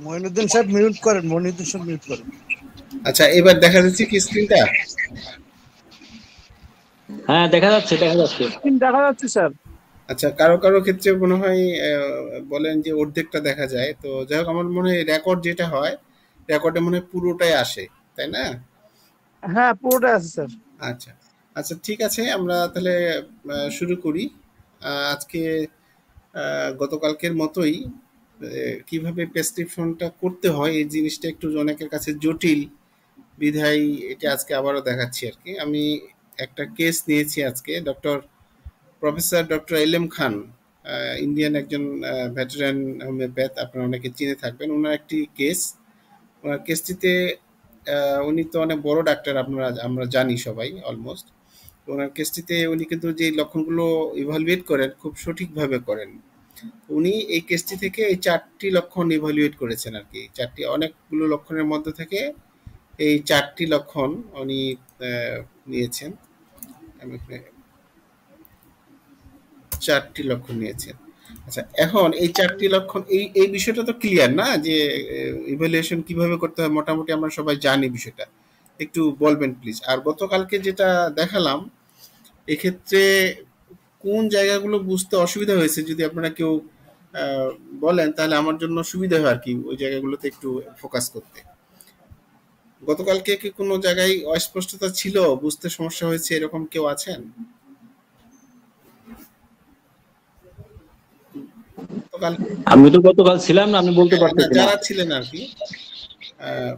মঈনুদ্দিন সাহেব মিউট করেন, মঈনুদ্দিন সাহেব মিউট করেন। আচ্ছা, এবার দেখা যাচ্ছে কি স্ক্রিনটা? হ্যাঁ দেখা যাচ্ছে স্ক্রিন দেখা যাচ্ছে স্যার। আচ্ছা, কারো কারো ক্ষেত্রে মনে হয় বলেন যে অর্ধেকটা দেখা যায়। তো যাই হোক, আমার মনে হয় রেকর্ড যেটা হয়, রেকর্ডে মনে হয় পুরোটাই আসে, তাই না? হ্যাঁ পুরোটাই আছে স্যার। আচ্ছা আচ্ছা, ঠিক আছে, আমরা তাহলে শুরু করি। আজকে গতকালকের মতোই কিভাবে প্রেসক্রিপশনটা করতে হয় এই জিনিসটা একটু অনেকের কাছে জটিল, বিধায় এটা আজকে আবারও দেখাচ্ছি আর কি। আমি একটা কেস নিয়েছি আজকে। প্রফেসর ডক্টর এল এম খান, ইন্ডিয়ান একজন ভেটেরান হোমিওপ্যাথ, আপনারা অনেকে চিনে থাকবেন। ওনার একটি কেস, ওনার কেসটিতে উনি তো অনেক বড় ডাক্তার, আমরা জানি সবাই অলমোস্ট। ওনার কেসটিতে উনি কিন্তু যে লক্ষণগুলো ইভালুয়েট করেন খুব সঠিকভাবে করেন। উনি এই কেসটি থেকে এই 4টি লক্ষণ ইভালুয়েট করেছেন আর কি। 4টি, অনেকগুলো লক্ষণের মধ্যে থেকে এই 4টি লক্ষণ উনি নিয়েছেন। আমি 4টি লক্ষণ নিয়েছেন। আচ্ছা, এখন এই 4টি লক্ষণ, এই বিষয়টা তো ক্লিয়ার না যে ইভ্যালুয়েশন কিভাবে করতে হয়? মোটামুটি আমরা সবাই জানি বিষয়টা। একটু বলবেন প্লিজ। আর গতকালকে যেটা দেখালাম, এক্ষেত্রে কোন জায়গাগুলো বুঝতে অসুবিধা হয়েছে যদি আপনারা কেউ আহ, বলেন, তাহলে আমার জন্য সুবিধা হয় আর কি, ওই জায়গাগুলোতে একটু ফোকাস করতে। গতকালকে কি কোনো জায়গায় অস্পষ্টতা ছিল, বুঝতে সমস্যা হয়েছে, এরকম কেউ আছেন? গতকাল আমি তো গতকাল ছিলাম না, আমি বলতে না, পারতেছি না। যারা ছিলেন আর কি। আহ,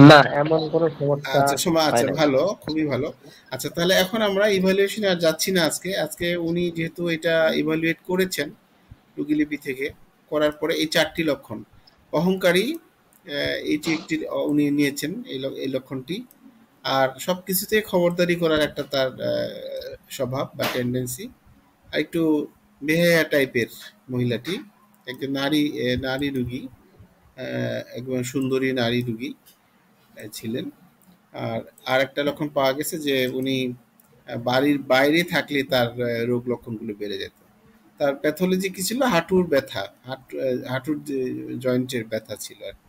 না, এমন কোনো সমস্যা আচ্ছা, সময় হয় আচ্ছা, নাই। ভালো, খুবই ভালো। আচ্ছা, তাহলে এখন আমরা ইভালুয়েশনে আর যাচ্ছি না আজকে। আজকে উনি যেহেতু এটা ইভালুয়েট করেছেন রুগীলিপি থেকে, করার পরে এই 4টি লক্ষণ অহংকারী, এইটি একটি উনি নিয়েছেন, এই লক্ষণটি। আর সব কিছুতে খবরদারি করার একটা তার স্বভাব বা টেন্ডেন্সি। আর একটু বেহায়া টাইপের মহিলাটি, একজন নারী রুগী, একজন সুন্দরী নারী রুগী ছিলেন। আর আরেকটা লক্ষণ পাওয়া গেছে যে উনি বাড়ির বাইরে থাকলে তার রোগ লক্ষণগুলো বেড়ে যেত। তার প্যাথোলজি কি ছিল? হাঁটুর ব্যথা, হাঁটুর যে জয়েন্টের ব্যথা ছিল আর কি।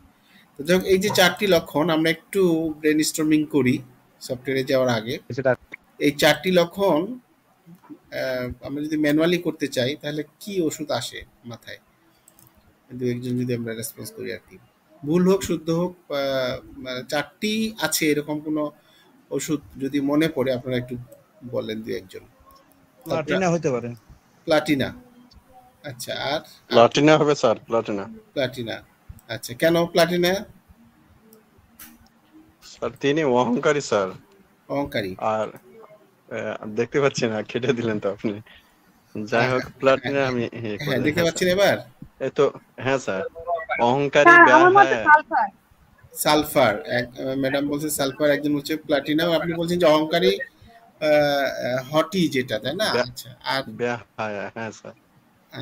তো যাই হোক, এই যে 4টি লক্ষণ আমরা একটু ব্রেন স্টর্মিং করি সফটওয়্যারে যাওয়ার আগে। সেটা এই 4টি লক্ষণ আমরা যদি ম্যানুয়ালি করতে চাই, তাহলে কি ওষুধ আসে মাথায়? দু একজন যদি আমরা রেসপন্স করি আর কি, ভুল হোক শুদ্ধ হোক, 4টি আছে এরকম কোনো ওষুধ যদি মনে পড়ে, আপনারা একটু বলেন দু একজন। প্লাটিনা হতে পারে। প্লাটিনা, আচ্ছা। আর প্লাটিনা হবে স্যার, প্লাটিনা। প্লাটিনা, আচ্ছা, কেন প্লাটিনা? স্যার তিনি অহংকারী স্যার। অহংকারী। আর দেখতে পাচ্ছি না, কেটে দিলেন তো আপনি। যাই হোক, প্লাটিনা আমি হ্যাঁ, দেখতে হ্যাঁ পাচ্ছেন স্যার। এবার? এই তো, হ্যাঁ স্যার, অহংকারী স্যার আমার মতে হ্যাঁ। সালফার। সালফার, ম্যাডাম বলছে সালফার, একজন হচ্ছে প্লাটিনা, আপনি বলছেন যে অহংকারী হটি যেটা, তাই না? আচ্ছা, আর বেহায়া, হ্যাঁ স্যার,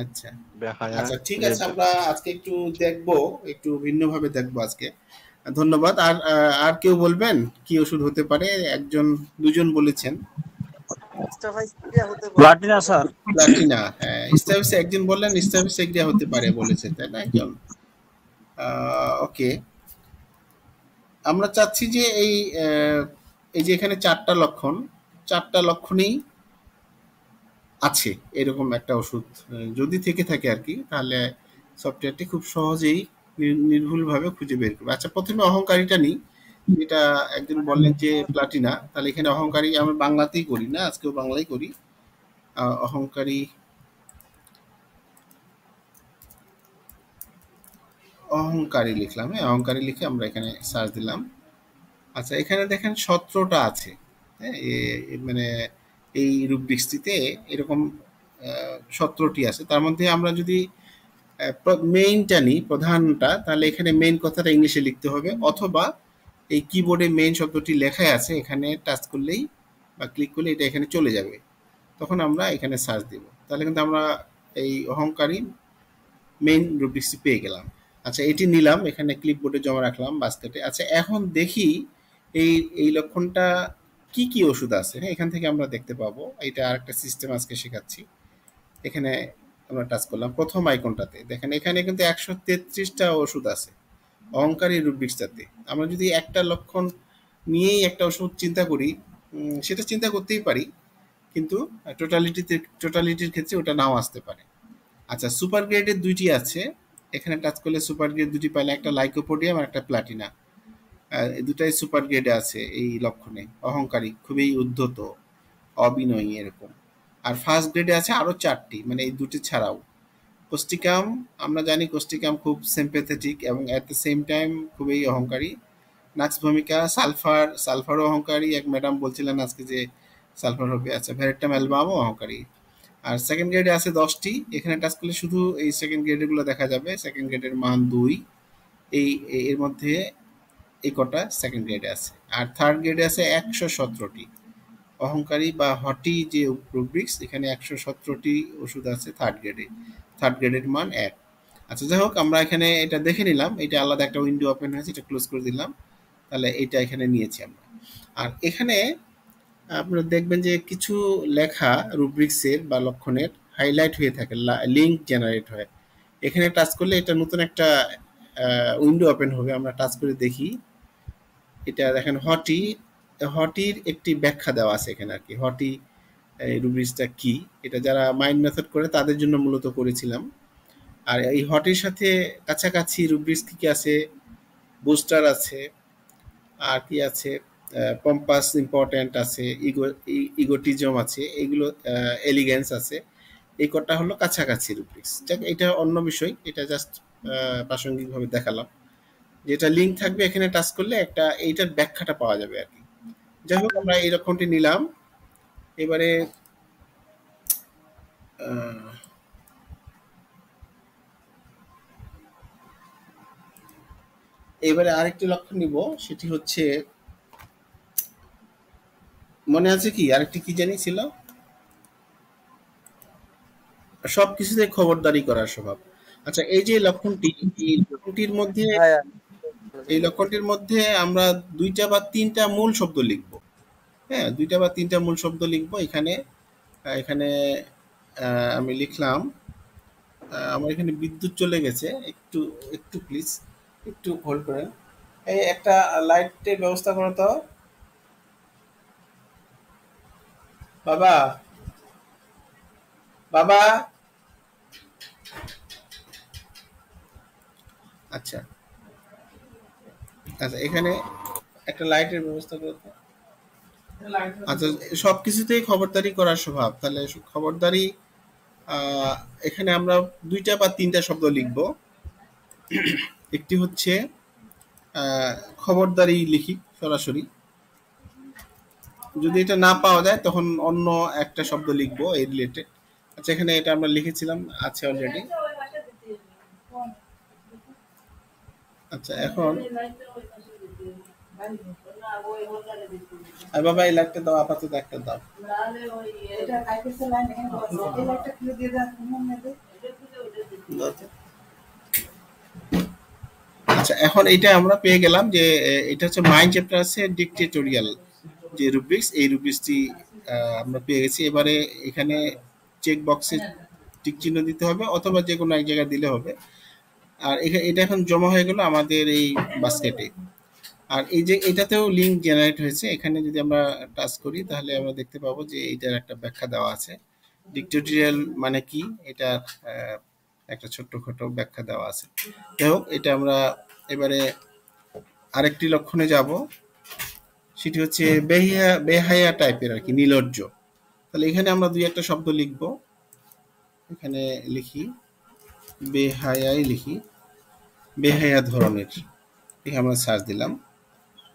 আচ্ছা বেহায়া। আচ্ছা, ঠিক আছে, আমরা আজকে একটু দেখবো, একটু ভিন্নভাবে দেখবো আজকে। ধন্যবাদ। আর আর কেউ বলবেন কি ওষুধ হতে পারে? একজন, দুজন বলেছেন প্লাটিনা স্যার। প্লাটিনা। হ্যাঁ, স্টাফিস একজন বললেন, স্টাফিস এগ্রিয়া হতে পারে বলেছেন, তাই না একজন? ওকে, আমরা চাচ্ছি যে এই যে এখানে 4টা লক্ষণ, 4টা লক্ষণেই আছে এরকম একটা ওষুধ যদি থেকে থাকে আর কি, তাহলে সফটওয়্যারটি খুব সহজেই নির্ভুলভাবে খুঁজে বের করবে। আচ্ছা, প্রথমে অহংকারীটা নিই, যেটা একজন বললেন যে প্লাটিনা। তাহলে এখানে অহংকারী আমরা বাংলাতেই করি, না আজকেও বাংলাই করি। অহংকারী, অহংকারী লিখলাম। হ্যাঁ, অহংকারী লিখে আমরা এখানে সার্চ দিলাম। আচ্ছা, এখানে দেখেন 17টা আছে। হ্যাঁ, মানে এই রুব্রিক্সটিতে এরকম 17টি আছে। তার মধ্যে আমরা যদি মেইনটা নিই, প্রধানটা, তাহলে এখানে মেইন কথাটা ইংলিশে লিখতে হবে, অথবা এই কিবোর্ডে মেইন শব্দটি লেখাই আছে, এখানে টাচ করলেই বা ক্লিক করলে এটা এখানে চলে যাবে। তখন আমরা এখানে সার্চ দিব, তাহলে কিন্তু আমরা এই অহংকারী মেইন রুব্রিক্সটি পেয়ে গেলাম। আচ্ছা, এটি নিলাম, এখানে ক্লিপবোর্ডে জমা রাখলাম বাস্কেটে। আচ্ছা, এখন দেখি এই এই লক্ষণটা কি কি ওষুধ আছে। হ্যাঁ, এখান থেকে আমরা দেখতে পাবো। এটা আরেকটা সিস্টেম আজকে শেখাচ্ছি। এখানে আমরা টাচ করলাম প্রথম আইকনটাতে, দেখেন এখানে কিন্তু 133টা ওষুধ আছে অহংকারী রুব্রিক্সটাতে। আমরা যদি একটা লক্ষণ নিয়েই একটা ওষুধ চিন্তা করি, সেটা চিন্তা করতেই পারি, কিন্তু টোটালিটির ক্ষেত্রে ওটা নাও আসতে পারে। আচ্ছা, সুপার গ্রেডের দুইটি আছে, এখানে টাচ করলে সুপার গ্রেড দুটি পাইলে, একটা লাইকোপোডিয়াম আর একটা প্লাটিনা। এই দুটাই সুপার গ্রেডে আছে এই লক্ষণে, অহংকারী, খুবই উদ্ধত, অবিনয়ী এরকম। আর ফার্স্ট গ্রেডে আছে আরো 4টি, মানে এই দুটি ছাড়াও। কোস্টিকাম, আমরা জানি কোস্টিকাম খুব সিম্প্যাথেটিক এবং অ্যাট দ্য সেম টাইম খুবই অহংকারী। নাক্স ভূমিকা, সালফারও অহংকারী, এক ম্যাডাম বলছিলেন আজকে যে সালফার হবে। আচ্ছা, ভ্যারেট্টাম অ্যালবামও অহংকারী। আর সেকেন্ড গ্রেডে আছে 10টি, এখানে টাচ করলে শুধু এই সেকেন্ড গ্রেডের গুলো দেখা যাবে। সেকেন্ড গ্রেডের মান 2, এর মধ্যে এই কটা সেকেন্ড গ্রেডে আছে। আর থার্ড গ্রেডে আছে 117টি অহংকারী বা হটি যে রুব্রিক্স, এখানে 117টি ওষুধ আছে থার্ড গ্রেডে। থার্ড গ্রেডের মান 1। আচ্ছা, যাই হোক, আমরা এখানে এটা দেখে নিলাম, এটা আলাদা একটা উইন্ডো ওপেন হয়েছে, এটা ক্লোজ করে দিলাম। তাহলে এটা এখানে নিয়েছি আমরা। আর এখানে আপনারা দেখবেন যে কিছু লেখা রুব্রিক্সের বা লক্ষণের হাইলাইট হয়ে থাকে, লিঙ্ক জেনারেট হয়। এখানে টাচ করলে এটা নতুন একটা উইন্ডো ওপেন হবে, আমরা টাচ করে দেখি। এটা দেখেন হটির একটি ব্যাখ্যা দেওয়া আছে এখানে আর কি। হটি রুব্রিক্সটা কি, এটা যারা মাইন্ড মেথড করে তাদের জন্য মূলত করেছিলাম। আর এই হটির সাথে কাছাকাছি রুব্রিক্স কি কি আছে, বুস্টার আছে, আর কি আছে, পম্পাস ইম্পর্ট্যান্ট আছে, ইগোটিজম আছে, এইগুলো এলিগেন্স আছে। এই কটা হলো কাছাকাছি রুব্রিক্স। যাক, এটা অন্য বিষয়, এটা জাস্ট প্রাসঙ্গিকভাবে দেখালাম। যেটা লিঙ্ক থাকবে এখানে টাচ করলে একটা এইটার ব্যাখ্যাটা পাওয়া যাবে আর কি। যাই হোক, আমরা এই লক্ষণটি নিলাম। এবারে আরেকটি লক্ষণ নিব, সেটি হচ্ছে, মনে আছে কি আরেকটি কি জানি ছিল, সবকিছুতে খবরদারি করার স্বভাব। আচ্ছা, এই যে লক্ষণটি, এই লক্ষণটির মধ্যে আমরা 2টা বা 3টা মূল শব্দ লিখব। হ্যাঁ, 2টা বা 3টা মূল শব্দ লিখব এখানে। এখানে আমি লিখলাম, আমার এখানে বিদ্যুৎ চলে গেছে, একটু একটু প্লিজ একটু হোল্ড করেন। এই একটা লাইটের ব্যবস্থা করো তো বাবা। বাবা, আচ্ছা আচ্ছা, এখানে একটা লাইটের ব্যবস্থা করো তো। আচ্ছা, সবকিছুতেই খবরদারি করার স্বভাব, তাহলে খবরদারি এখানে আমরা 2টা বা 3টা শব্দ লিখব। একটি হচ্ছে খবরদারি লিখি সরাসরি, যদি এটা না পাওয়া যায় তখন অন্য একটা শব্দ লিখব এই রিলেটেড। আচ্ছা, এখানে এটা আমরা লিখেছিলাম, আছে অলরেডি। আচ্ছা, এখন বাবা এই লাইটটা দাও, আপাতত একটা দাও। আচ্ছা, এখন এটা আমরা পেয়ে গেলাম যে এটা হচ্ছে মাইন্ড চ্যাপ্টার আছে ডিক্টেটোরিয়াল যে রুব্রিক্স, এই রুব্রিক্সটি আমরা পেয়ে গেছি। এবারে এখানে চেক বক্সে টিক চিহ্ন দিতে হবে, অথবা যে কোনো এক জায়গায় দিলে হবে। আর এটা এখন জমা হয়ে গেল আমাদের এই বাস্কেটে। আর এই যে এটাতেও লিঙ্ক জেনারেট হয়েছে, এখানে যদি আমরা টাচ করি তাহলে আমরা দেখতে পাবো যে এইটার একটা ব্যাখ্যা দেওয়া আছে। ডিক্টেটোরিয়াল মানে কি, এটা একটা ছোট্টখাটো ব্যাখ্যা দেওয়া আছে। যাই হোক, এটা আমরা এবারে আরেকটি লক্ষণে যাব, সেটি হচ্ছে বেহায়া টাইপের আর কি, নির্লজ্জ। তাহলে এখানে আমরা 2-1টা শব্দ লিখব। এখানে লিখি বেহায়াই, লিখি বেহায়া ধরনের, এখানে আমরা সার্চ দিলাম।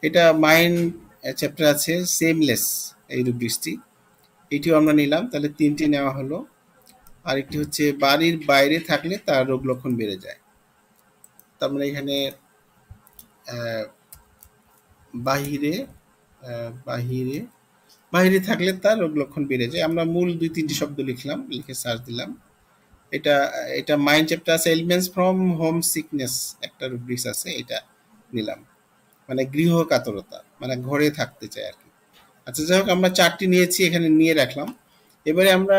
এটা মাইন্ড চ্যাপ্টার আছে সেমলেস এই রুব্রিক্সটি, এটিও আমরা নিলাম, তাহলে 3টি নেওয়া হলো। আরেকটি হচ্ছে বাড়ির বাইরে থাকলে তার রোগ লক্ষণ বেড়ে যায়। তার মানে এখানে বাহিরে বাহিরে বাহিরে থাকলে তার রোগ লক্ষণ বেড়ে যায়। আমরা মূল 2-3টি শব্দ লিখলাম, লিখে সার্চ দিলাম। এটা মাইন্ড চ্যাপ্টার আছে এলিমেন্টস ফ্রম হোম সিকনেস, একটা রুব্রিক্স আছে, এটা নিলাম, মানে গৃহ কাতরতা, মানে ঘরে থাকতে চায় আর কি। আচ্ছা, যাই হোক, আমরা 4টি নিয়েছি, এখানে নিয়ে রাখলাম। এবারে আমরা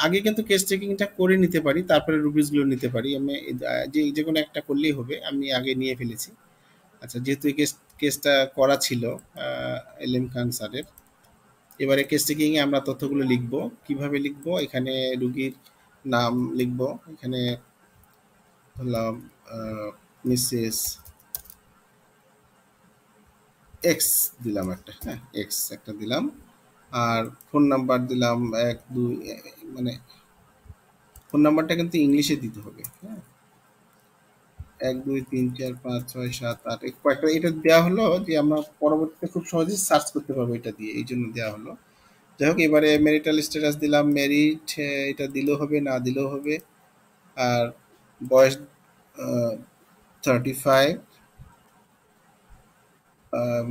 আগে কিন্তু কেস চেকিংটা করে নিতে পারি, তারপরে রুবিসগুলো নিতে পারি। আমি যে কোনো একটা করলেই হবে, আমি আগে নিয়ে ফেলেছি। আচ্ছা, যেহেতু এই কেসটা করা ছিল এলএম খান স্যারের, এবারে কেস চেকিংয়ে আমরা তথ্যগুলো লিখব। কিভাবে লিখব? এখানে রুগীর নাম লিখব, এখানে ধরলাম মিসেস এক্স দিলাম একটা, হ্যাঁ এক্স একটা দিলাম, আর ফোন নাম্বার দিলাম 1 2, মানে ফোন নাম্বারটা কিন্তু ইংলিশে দিতে হবে, হ্যাঁ 1 2 3 4 5 6 7 8 কয়েকটা এটা দেওয়া হলো যে আমরা পরবর্তীতে খুব সহজে সার্চ করতে পারবো এটা দিয়ে, এই জন্য দেওয়া হলো। যাই হোক, এবারে ম্যারিটাল স্ট্যাটাস দিলাম ম্যারিড, এটা দিলেও হবে না দিলেও হবে। আর বয়স 35,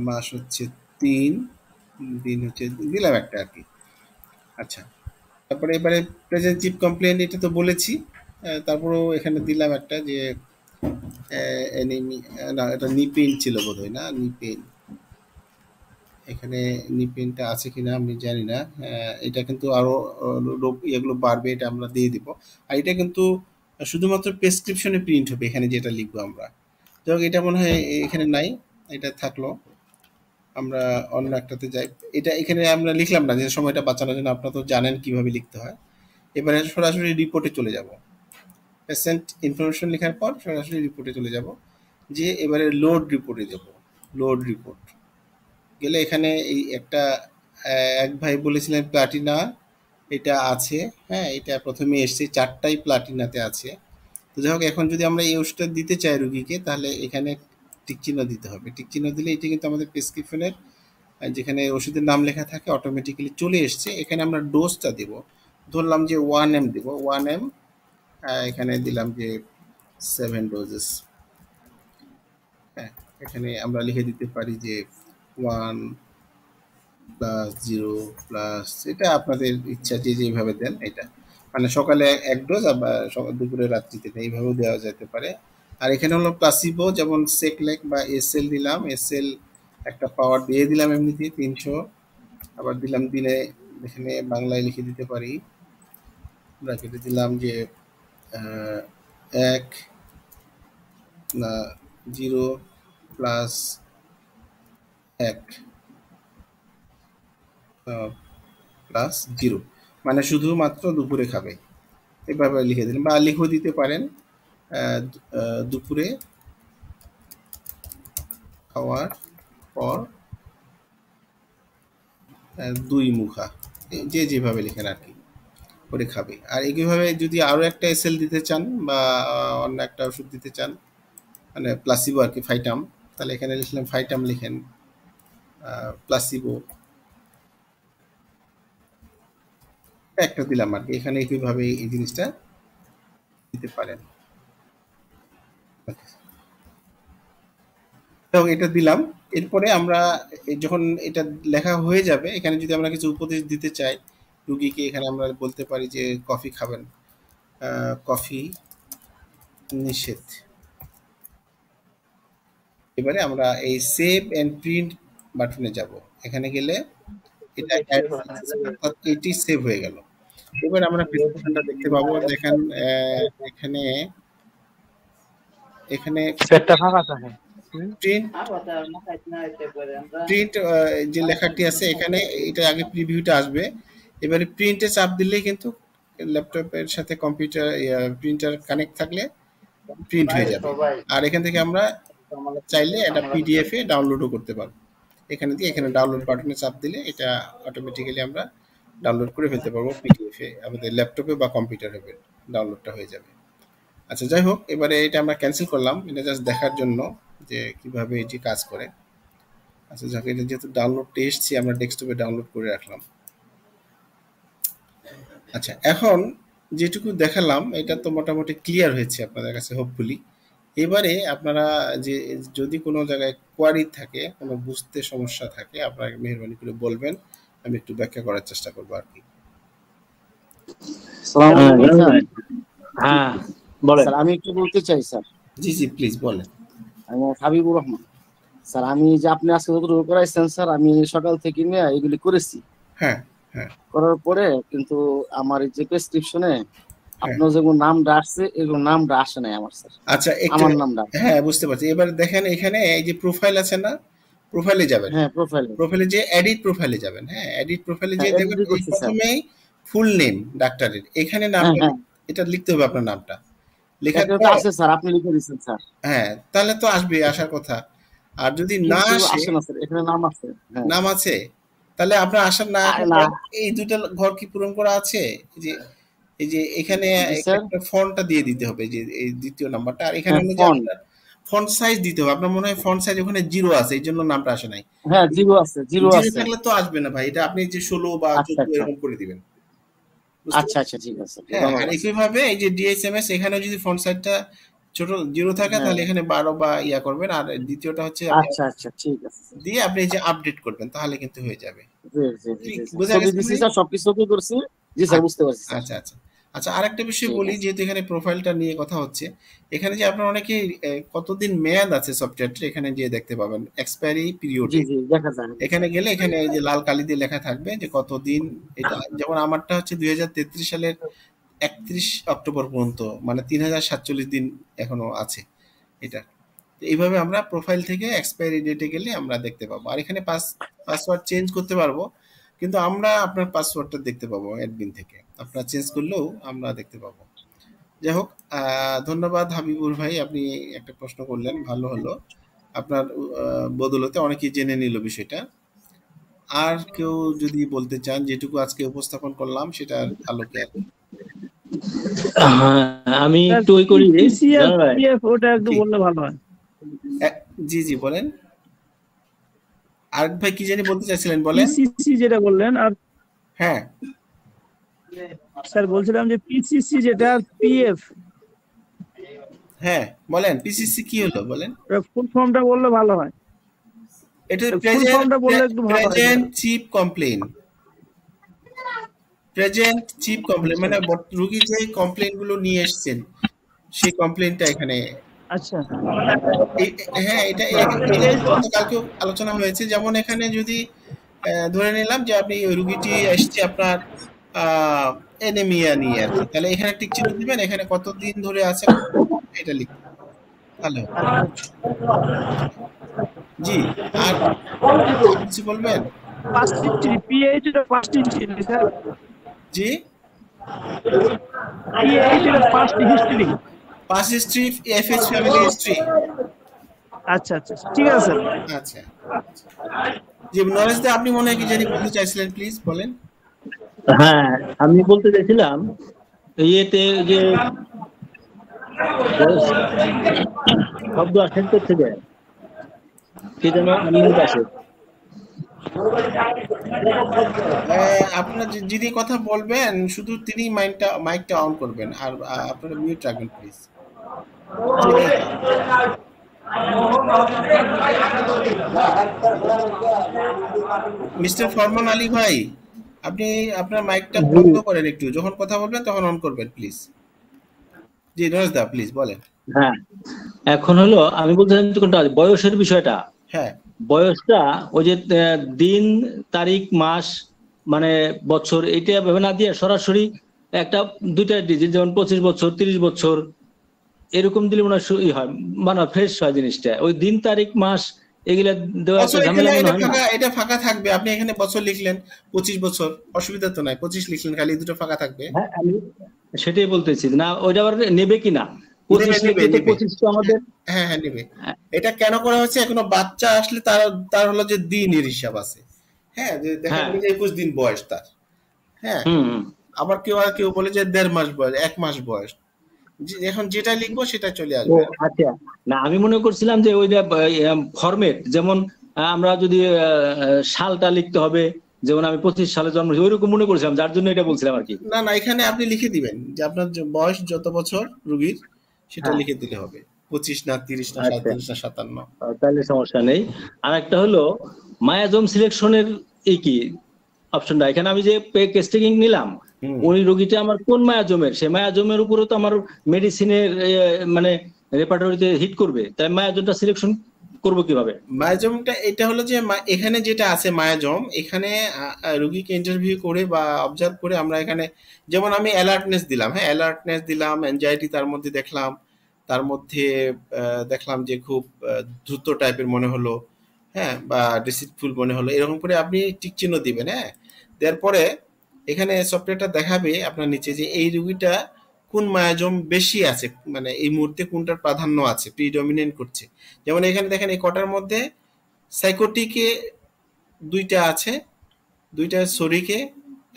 মাস হচ্ছে 3, দিন হচ্ছে দিলাম একটা আর কি। আচ্ছা, তারপরে এবারে প্রেজেন্ট চিফ কমপ্লেন এটা তো বলেছি, তারপরেও এখানে দিলাম একটা যে না এটা নিপেন ছিল বোধহয়, না নিপেন, এখানে নিপেনটা আছে কিনা আমি জানি না। এটা কিন্তু আরো রোগ এগুলো বাড়বে, এটা আমরা দিয়ে দিব। আর এটা কিন্তু শুধুমাত্র প্রেসক্রিপশনে প্রিন্ট হবে, এখানে যেটা লিখবো আমরা। যাই এটা মনে হয় এখানে নাই, এটা থাকলো। আমরা অন্য একটাতে যাই, এটা এখানে আমরা লিখলাম না যে সময়টা বাঁচানোর জন্য, আপনারা তো জানেন কিভাবে লিখতে হয়। এবারে সরাসরি রিপোর্টে চলে যাব, পেশেন্ট ইনফরমেশন লেখার পর সরাসরি রিপোর্টে চলে যাব, যে এবারে লোড রিপোর্টে যাব। লোড রিপোর্ট গেলে এখানে এই একটা এক ভাই বলেছিলেন প্লাটিনা এটা আছে, হ্যাঁ এটা প্রথমে এসছে, 4টাই প্লাটিনাতে আছে। তো যাই হোক, এখন যদি আমরা এই ওষুধটা দিতে চাই রুগীকে, তাহলে এখানে টিক চিহ্ন দিতে হবে। টিক চিহ্ন দিলে এটা কিন্তু আমাদের প্রেসক্রিপশনের যেখানে ওষুধের নাম লেখা থাকে অটোমেটিক্যালি চলে এসছে। এখানে আমরা ডোজটা দেব, ধরলাম যে 1 m দেব, 1 m, এখানে দিলাম যে 7 ডোজেস। হ্যাঁ, এখানে আমরা লিখে দিতে পারি যে 1 + 0 + এটা আপনাদের ইচ্ছা, যে যেভাবে দেন এটা, মানে সকালে 1 ডোজ, আবার দুপুরে রাত্রিতে এইভাবেও দেওয়া যেতে পারে। আর এখানে হলো প্লাসিবো, যেমন সেকলেক বা এসএল দিলাম, এসএল একটা পাওয়ার দিয়ে দিলাম এমনিতেই 300, আবার দিলাম দিনে, এখানে বাংলায় লিখে দিতে পারি, ব্র্যাকেটে দিলাম যে 1 না 0 + 1 + 0, মানে শুধুমাত্র দুপুরে খাবে, এভাবে লিখে দিলেন। বা লিখেও দিতে পারেন দুপুরে খাওয়ার পর 2 মুখা, যে যেভাবে লেখেন আর কি করে খাবে। আর একইভাবে যদি আরও একটা এসএল দিতে চান বা অন্য একটা ওষুধ দিতে চান, মানে প্লাসিবো আর কি, ফাইটাম, তাহলে এখানে লিখলেন ফাইটাম, লিখেন প্লাসিবো একটা দিলাম আর কি। এখানে একইভাবে এই জিনিসটা দিতে পারেন। তো এটা দিলাম। এরপরে আমরা যখন এটা লেখা হয়ে যাবে, এখানে যদি আমরা কিছু উপদেশ দিতে চাই রুগীকে, এখানে আমরা বলতে পারি যে কফি খাবেন, কফি নিষেধ। এবারে আমরা এই সেভ এন্ড প্রিন্ট বাটনে যাব, এখানে গেলে এটা এটি সেভ হয়ে গেল। এবার আমরা প্রেসক্রিপশনটা দেখতে পাবো, দেখেন এখানে এখানে পেটটা ফাঁকা থাকে। প্রিন্ট প্রিন্ট যে লেখাটি আছে এখানে, এটা আগে প্রিভিউটা আসবে। এবারে প্রিন্টে চাপ দিলেই কিন্তু ল্যাপটপের সাথে কম্পিউটার প্রিন্টার কানেক্ট থাকলে প্রিন্ট হয়ে যাবে। আর এখান থেকে আমরা চাইলে এটা পিডিএফ এ ডাউনলোডও করতে পারবো। এখানে দিয়ে এখানে ডাউনলোড বাটনে চাপ দিলে এটা অটোমেটিক্যালি আমরা ডাউনলোড করে ফেলতে পারবো পিডিএফ এ, আমাদের ল্যাপটপে বা কম্পিউটারে ডাউনলোডটা হয়ে যাবে। আচ্ছা, যাই হোক, এবারে এটা আমরা ক্যান্সেল করলাম, এটা জাস্ট দেখার জন্য যে কিভাবে এটি কাজ করে। আচ্ছা, যাকে এটা যেহেতু ডাউনলোড এসেছি, আমরা ডেস্কটপে ডাউনলোড করে রাখলাম। আচ্ছা, এখন যেটুকু দেখালাম এটা তো মোটামুটি ক্লিয়ার হয়েছে আপনাদের কাছে হোপফুলি। এবারে আপনারা যে যদি কোনো জায়গায় কোয়ারি থাকে, কোনো বুঝতে সমস্যা থাকে, আপনারা মেহরবানি করে বলবেন, আমি একটু ব্যাখ্যা করার চেষ্টা করবো আর কি। হ্যাঁ বলেন। স্যার আমি একটু বলতে চাই স্যার। জি জি, প্লিজ বলেন। আমি হাবিবুর রহমান স্যার। আমি যে আপনি আজকে যতটুকু করাইছেন স্যার, আমি সকাল থেকে নিয়ে এগুলি করেছি। হ্যাঁ হ্যাঁ। করার পরে কিন্তু আমার এই যে প্রেসক্রিপশনে আপনার যেগুলো নামটা আসছে এগুলো নামটা আসে নাই আমার স্যার, আচ্ছা একটু, আমার নামটা। হ্যাঁ বুঝতে পারছি। এবার দেখেন এখানে এই যে প্রোফাইল আছে না, প্রোফাইলে যাবেন, হ্যাঁ প্রোফাইলে, প্রোফাইলে যে এডিট প্রোফাইলে যাবেন, হ্যাঁ এডিট প্রোফাইলে যে হ্যাঁ, দেখবেন edit এই করছি, স্যার। প্রথমেই ফুল নেম ডাক্তারের, এখানে হ্যাঁ নামটা হ্যাঁ এটা লিখতে হবে আপনার নামটা, লেখার এটা তো পর আছে স্যার, আপনি লিখে দিচ্ছেন স্যার, হ্যাঁ তাহলে তো আসবে, আসার কথা। আর যদি না কিন্তু আসে, আসে না স্যার, এখানে নাম আছে। হ্যাঁ নাম আছে, তাহলে আপনার আসার না আসার না, এই দুইটা ঘর কি পূরণ করা আছে? এই যে এখানে জি স্যার, একটা ফন্টটা দিয়ে দিতে হবে, যে এই দ্বিতীয় নাম্বারটা, আর এখানে হলো যে ফন্ট, আপনার ফন্ট সাইজ দিতে হবে। আপনার মনে হয় ফন্ট সাইজ ওখানে 0 আছে, এই জন্য নামটা আসে নাই। হ্যাঁ জিরো আছে, জিরো 0 আছে। থাকলে তো আসবে না ভাই, এটা আপনি যে 16 বা আচ্ছা 14 আচ্ছা এরকম করে দিবেন, বুঝতে আচ্ছা আচ্ছা ঠিক আছে, হ্যাঁ। আর ধন্যবাদ। একইভাবে এই যে ডিএসএমএস, এখানে যদি ফন্ট সাইজটা ছোট 0 থাকে হ্যাঁ তাহলে এখানে 12 বা ইয়া করবেন। আর দ্বিতীয়টা হচ্ছে আপনি আচ্ছা আচ্ছা ঠিক আছে, দিয়ে আপনি এই যে আপডেট করবেন, তাহলে কিন্তু হয়ে যাবে। জি জি জি জি স্যার, বোঝা ছবি গেছে দিছি ভাই? স্যার, সবকিছু ওকে করছি। জি স্যার, বুঝতে পারছি স্যার। আচ্ছা আচ্ছা আচ্ছা, আরেকটা বিষয় ঠিক বলি, আছে। যেহেতু এখানে প্রোফাইলটা নিয়ে কথা হচ্ছে, এখানে যে আপনার অনেকে কতদিন মেয়াদ আছে সফটওয়্যারটা, এখানে যে দেখতে পাবেন এক্সপায়ারি পিরিয়ড, জি জি দেখা যায়। এখানে গেলে এখানে এই যে লাল কালি দিয়ে লেখা থাকবে যে কতদিন এটা। যেমন আমারটা হচ্ছে 2033 সালের 31 অক্টোবর পর্যন্ত, মানে 3047 দিন এখনো আছে এটা। তো এইভাবে আমরা প্রোফাইল থেকে এক্সপায়ারি ডেটে গেলে আমরা দেখতে পাবো। আর এখানে পাসওয়ার্ড চেঞ্জ করতে পারবো, কিন্তু আমরা আপনার পাসওয়ার্ডটা দেখতে পাবো অ্যাডমিন থেকে, আপনারা চেঞ্জ করলেও আমরা দেখতে পাবো। যাই হোক, ধন্যবাদ হাবিবুর ভাই, আপনি একটা প্রশ্ন করলেন, ভালো হলো। আপনার বদলতে অনেকেই জেনে নিল বিষয়টা। আর কেউ যদি বলতে চান, যেটুকু আজকে উপস্থাপন করলাম সেটার আলোকে আর কি। হ্যাঁ, আমি একটু ওই করি পিসিএফ জানো ভাই। পিএফ ওটা একটু কি? বললে ভালো হয়। জি জি বলেন, আরেক ভাই কি জানি বলতে চাইছিলেন, বলেন। পিসিসি যেটা বললেন, আর হ্যাঁ স্যার বলছিলাম যে পিসিসি যেটা পিএফ, হ্যাঁ বলেন, পিসিসি কি হলো বলেন। ফুল ফর্মটা বললে ভালো হয়। এটা ফুল ফর্মটা বললে একটু ভালো হয়। Present chip complain, present chip complain মানে রোগী যে কমপ্লেন গুলো নিয়ে এসেছেন সেই কমপ্লেনটা এখানে। আচ্ছা হ্যাঁ এটা গতকালকেও আলোচনা হয়েছে। যেমন এখানে যদি ধরে নিলাম যে আপনি ওই রুগীটি এসছে আপনার এনেমিয়া নিয়ে আর কি, তাহলে এখানে টিক চিহ্ন দিবেন, এখানে কতদিন ধরে আছে এটা লিখবেন, তাহলে হবে। জি, আর কিছু বলবেন? পাস্ট হিস্ট্রি, পিএইচ এর পাস্ট হিস্ট্রি স্যার, জি, পিএইচ এর past history. Pass history, এফএইচ family history. আচ্ছা আচ্ছা ঠিক আছে স্যার। আচ্ছা জি, নরেশ দা আপনি মনে হয় কি জানি বলতে চাইছিলেন, প্লিজ বলেন। হ্যাঁ, আমি বলতে চাইছিলাম ইয়েতে যে শব্দ আসেন থেকে কি যেন নিউজ আসে। আপনার যিনি কথা বলবেন শুধু তিনি মাইকটা অন করবেন, আর আপনারা মিউট রাখবেন প্লিজ। মিস্টার ফরমান আলী ভাই, আপনি আপনার মাইকটা বন্ধ করেন একটু, যখন কথা বলবেন তখন অন করবেন প্লিজ। জি নরেশ দা প্লিজ বলেন। হ্যাঁ, এখন হলো আমি বলছিলাম যে কোনটা বয়সের বিষয়টা, হ্যাঁ বয়সটা ওই যে দিন তারিখ মাস মানে বছর এটা ভেবে না দিয়ে সরাসরি একটা দুইটা ডিজিট, যেমন 25 বছর 30 বছর এরকম দিলে মনে হয় মানে ফ্রেশ হয় জিনিসটা। ওই দিন তারিখ মাস এগুলা দেওয়া একটা ঝামেলা মনে হয় না? এটা ফাঁকা থাকবে, আপনি এখানে বছর লিখলেন 25 বছর, অসুবিধা তো নাই, 25 লিখলেন, খালি দুটো ফাঁকা থাকবে। হ্যাঁ আমি সেটাই বলতেছি, না ওইটা আবার নেবে কিনা 25 নেবে, লিখলে তো নেবে। 25 তো আমাদের। হ্যাঁ হ্যাঁ নেবে। এটা কেন করা হচ্ছে, এখনো বাচ্চা আসলে তার হলো যে দিনের হিসাব আছে। হ্যাঁ, যে দেখা গেল যে 21 দিন বয়স তার। হ্যাঁ, আবার কেউ বলে যে 1.5 মাস বয়স, 1 মাস বয়স। এখন যেটা লিখবো সেটা চলে ও আসবে। আচ্ছা, না আমি মনে করছিলাম যে ওই ফরমেট, যেমন আমরা যদি সালটা লিখতে হবে, যেমন আমি 25 সালে জন্ম, ওইরকম মনে করছিলাম, যার জন্য এটা বলছিলাম আর কি। না না, এখানে আপনি লিখে দিবেন যে আপনার বয়স যত বছর রোগীর সেটা লিখে দিলে হবে, 25 না 30 না 37 না 57। তাহলে সমস্যা নেই। আর একটা হলো মায়াজম সিলেকশনের এই কি অপশনটা, এখানে আমি যে কেস টেকিং নিলাম, ওই রোগীটা আমার কোন মায়াজমের, সেই মায়াজমের উপরও তো আমার মেডিসিনের মানে রেপার্টরিতে হিট করবে, তাই মায়াজমটা সিলেকশন করব কিভাবে? মায়াজমটা এটা হলো যে এখানে যেটা আছে মায়াজম, এখানে রুগীকে ইন্টারভিউ করে বা অবজার্ভ করে আমরা এখানে যেমন আমি অ্যালার্টনেস দিলাম, হ্যাঁ অ্যালার্টনেস দিলাম, অ্যাংজাইটি তার মধ্যে দেখলাম, তার মধ্যে দেখলাম যে খুব দ্রুত টাইপের মনে হলো, হ্যাঁ বা ডিসিটফুল মনে হলো, এরকম করে আপনি টিক চিহ্ন দিবেন। হ্যাঁ, দেওয়ার পরে এখানে সফটওয়্যারটা দেখাবে আপনার নিচে যে এই রুগীটা কোন মায়াজম বেশি আছে, মানে এই মুহূর্তে কোনটার প্রাধান্য আছে, প্রিডমিনেন্ট করছে। যেমন এখানে দেখেন এই কটার মধ্যে সাইকোটিকে 2টা আছে, 2টা সরিকে,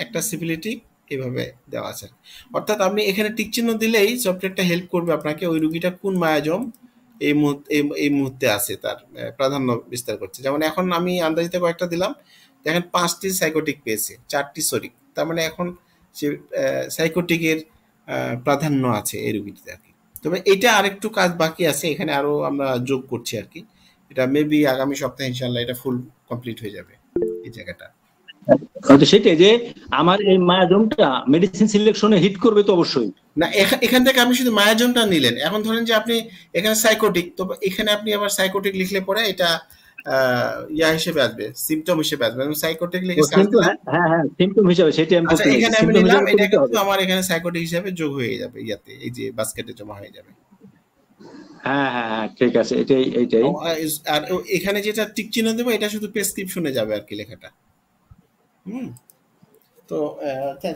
একটা সিফিলিটিক, এভাবে দেওয়া আছে। অর্থাৎ আপনি এখানে টিক চিহ্ন দিলেই সফটওয়্যারটা হেল্প করবে আপনাকে ওই রুগীটা কোন মায়াজম এই মুহূর্তে আছে, তার প্রাধান্য বিস্তার করছে। যেমন এখন আমি আন্দাজিতে কয়েকটা দিলাম, দেখেন 5টি সাইকোটিক পেয়েছে, 4টি সরিক, তার মানে এখন সে সাইকোটিকের প্রাধান্য আছে এই রুগীটিতে আর কি। তবে এটা আরেকটু কাজ বাকি আছে, এখানে আরো আমরা যোগ করছি আর কি। এটা মেবি আগামী সপ্তাহে ইনশাআল্লাহ এটা ফুল কমপ্লিট হয়ে যাবে এই জায়গাটা। হয়তো সেটাই যে আমার এই মায়াজমটা মেডিসিন সিলেকশনে হিট করবে তো অবশ্যই না। এখান থেকে আপনি শুধু মায়াজমটা নিলেন, এখন ধরেন যে আপনি এখানে সাইকোটিক, তো এখানে আপনি আবার সাইকোটিক লিখলে পরে এটা ইয়া হিসেবে আসবে, সিম্পটম হিসেবে আসবে। সাইকোটিক লিখে সার্চ দিলাম, হ্যাঁ হ্যাঁ সিম্পটম হিসাবে সেটা আমি আচ্ছা বলতে এখানে আমি symptom নিলাম, হিসাবে এটা করতে হবে। কিন্তু আমার এখানে সাইকোটিক হিসেবে যোগ হয়ে যাবে ইয়াতে, এই যে বাস্কেটে জমা হয়ে যাবে। হ্যাঁ হ্যাঁ হ্যাঁ ঠিক আছে, এইটাই। আর এখানে যেটা টিক চিহ্ন দেবো এটা শুধু প্রেসক্রিপশনে যাবে আর কি লেখাটা। তো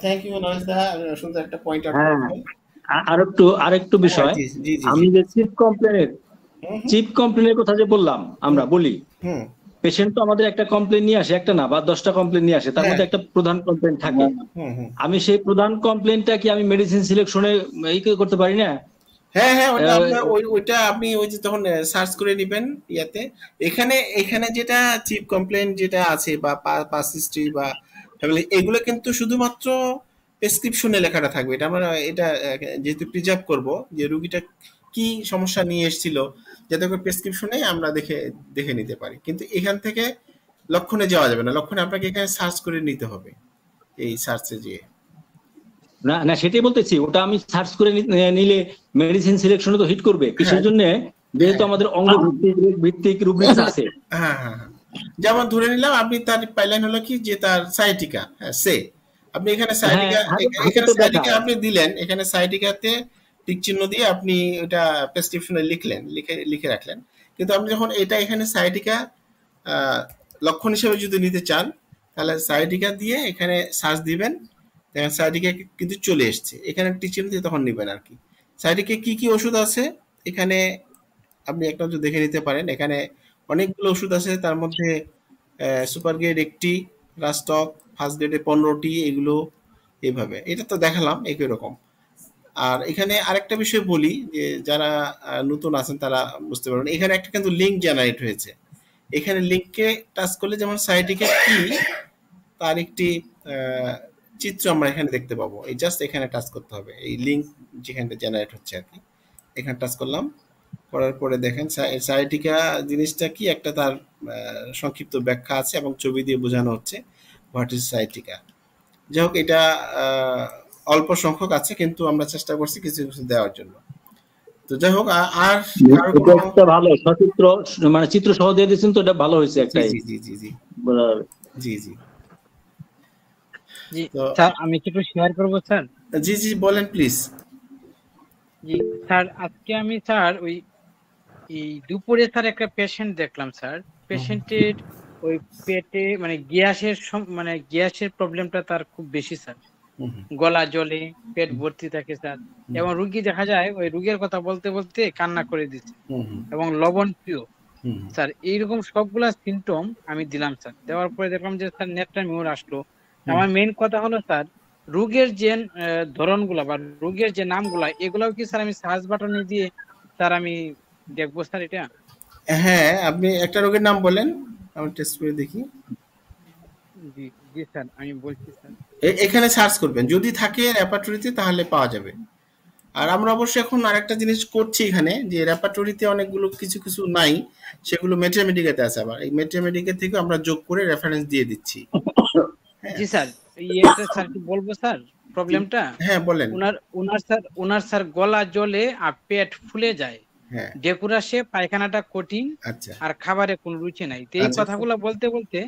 থ্যাংক ইউ নরেশ দা, সুন্দর একটা পয়েন্ট আউট হ্যাঁ করলেন। আরেকটু বিষয়, জি জি জি আমি যে চিপ কমপ্লেনের কথা যে বললাম, আমরা বলি হুম পেশেন্ট তো আমাদের একটা কমপ্লেন নিয়ে আসে, একটা না বা 10টা কমপ্লেন নিয়ে আসে, তার মধ্যে একটা প্রধান কমপ্লেন থাকে। হুম হুম আমি সেই প্রধান কমপ্লেনটা কি আমি মেডিসিন সিলেকশনে এই করতে পারি না? হ্যাঁ হ্যাঁ, ওইটা আপনি ওই যে তখন সার্চ করে নেবেন ইয়াতে। এখানে যেটা চিপ কমপ্লেন যেটা আছে বা পাস হিস্ট্রি বা ফ্যামিলি, এগুলো কিন্তু শুধুমাত্র প্রেসক্রিপশনে লেখাটা থাকবে। এটা আমরা এটা যেহেতু প্রিজার্ভ করব যে রুগীটা কি সমস্যা নিয়ে এসেছিল, যাতে করে প্রেসক্রিপশনে আমরা দেখে নিতে পারি। কিন্তু এখান থেকে লক্ষণে যাওয়া যাবে না, লক্ষণে আপনাকে এখানে সার্চ করে নিতে হবে, এই সার্চে যেয়ে। না না সেটাই বলতেছি, ওটা আমি সার্চ করে নিলে মেডিসিন সিলেকশনে তো হিট করবে। কিসের জন্য? যেহেতু আমাদের অঙ্গ ভিত্তিক রুব্রিক্স আছে। হ্যাঁ হ্যাঁ হ্যাঁ, যেমন ধরে নিলাম আপনি তার পাইলেন হলো কি যে তার সাইটিকা, হ্যাঁ সে আপনি এখানে সাইটিকা আপনি দিলেন, এখানে সাইটিকাতে টিক চিহ্ন দিয়ে আপনি এটা প্রেসক্রিপশনে লিখে রাখলেন। কিন্তু আপনি যখন এটা এখানে সাইটিকা লক্ষণ হিসেবে যদি নিতে চান, তাহলে সাইটিকা দিয়ে এখানে সার্চ দিবেন, দেখেন সাইটিকা কিন্তু চলে এসছে, এখানে টিক চিহ্ন দিয়ে তখন নিবেন আর কি। সাইটিকা কি কি ওষুধ আছে এখানে আপনি একটা দেখে নিতে পারেন। এখানে অনেকগুলো ওষুধ আছে, তার মধ্যে সুপার গ্রেড 1টি, রাস্টক ফার্স্ট গ্রেডে 15টি, এগুলো এইভাবে। এটা তো দেখালাম একই রকম। আর এখানে আরেকটা বিষয় বলি যে যারা নতুন আছেন তারা বুঝতে পারবেন, এখানে একটা কিন্তু লিঙ্ক জেনারেট হয়েছে। এখানে লিঙ্কে টাচ করলে যেমন সাইটিকে কি তার একটি চিত্র আমরা এখানে দেখতে পাবো। এই জাস্ট এখানে টাচ করতে হবে, এই লিঙ্ক যেখানে জেনারেট হচ্ছে আর কি, এখানে টাচ করলাম, করার পরে দেখেন সাইটিকা জিনিসটা কি, একটা তার সংক্ষিপ্ত ব্যাখ্যা আছে এবং ছবি দিয়ে বোঝানো হচ্ছে হোয়াট ইজ সাইটিকা। যাই হোক, এটা অল্প সংখ্যক আছে, কিন্তু আমরা চেষ্টা করছি কিছু কিছু দেওয়ার জন্য। তো যাই হোক, আর ভালো সচিত্র মানে চিত্র সহ দিয়ে দিয়েছেন, তো এটা ভালো হয়েছে একটাই। জি জি জি জি জি জি জি স্যার, আমি কিছু শেয়ার করব স্যার। জি জি বলেন প্লিজ। জি স্যার, আজকে আমি স্যার ওই এই দুপুরে স্যার একটা পেশেন্ট দেখলাম স্যার। পেশেন্টের ওই পেটে মানে গ্যাসের প্রবলেমটা তার খুব বেশি স্যার, গলা জ্বলে, পেট ভর্তি থাকে স্যার, এবং রুগী দেখা যায় ওই রোগের কথা বলতে বলতে কান্না করে দিচ্ছে, এবং লবণ প্রিয় স্যার। এইরকম সবগুলা সিমটম আমি দিলাম স্যার। দেওয়ার পরে দেখলাম যে স্যার নেটটা মিউর আসলো। আমার মেইন কথা হলো স্যার, রোগের যে ধরনগুলা বা রোগের যে নামগুলা, এগুলাও কি স্যার আমি সার্চ বাটনে দিয়ে স্যার আমি দেখবো স্যার এটা? হ্যাঁ, আপনি একটা রোগের নাম বলেন, আমি টেস্ট করে দেখি। জি জি স্যার, আমি বলছি স্যার। এখানে সার্চ করবেন, যদি থাকে রেপার্টরিতে তাহলে পাওয়া যাবে। আর আমরা অবশ্যই এখন আরেকটা জিনিস করছি এখানে, যে রেপার্টরিতে অনেকগুলো কিছু কিছু নাই, সেগুলো মেট্রিমেডিকাতে আছে। আবার এই মেট্রিমেডিকা থেকে আমরা যোগ করে রেফারেন্স দিয়ে দিচ্ছি। জি স্যার, এটা স্যার কি বলবো স্যার প্রবলেমটা? হ্যাঁ বলেন। ওনার স্যার গলা জ্বলে আর পেট ফুলে যায়, হ্যাঁ ডেকুরাসে পায়খানাটা কঠিন আচ্ছা আর খাবারে কোনো রুচি নাই। তো এই আচ্ছা কথাগুলো বলতে বলতে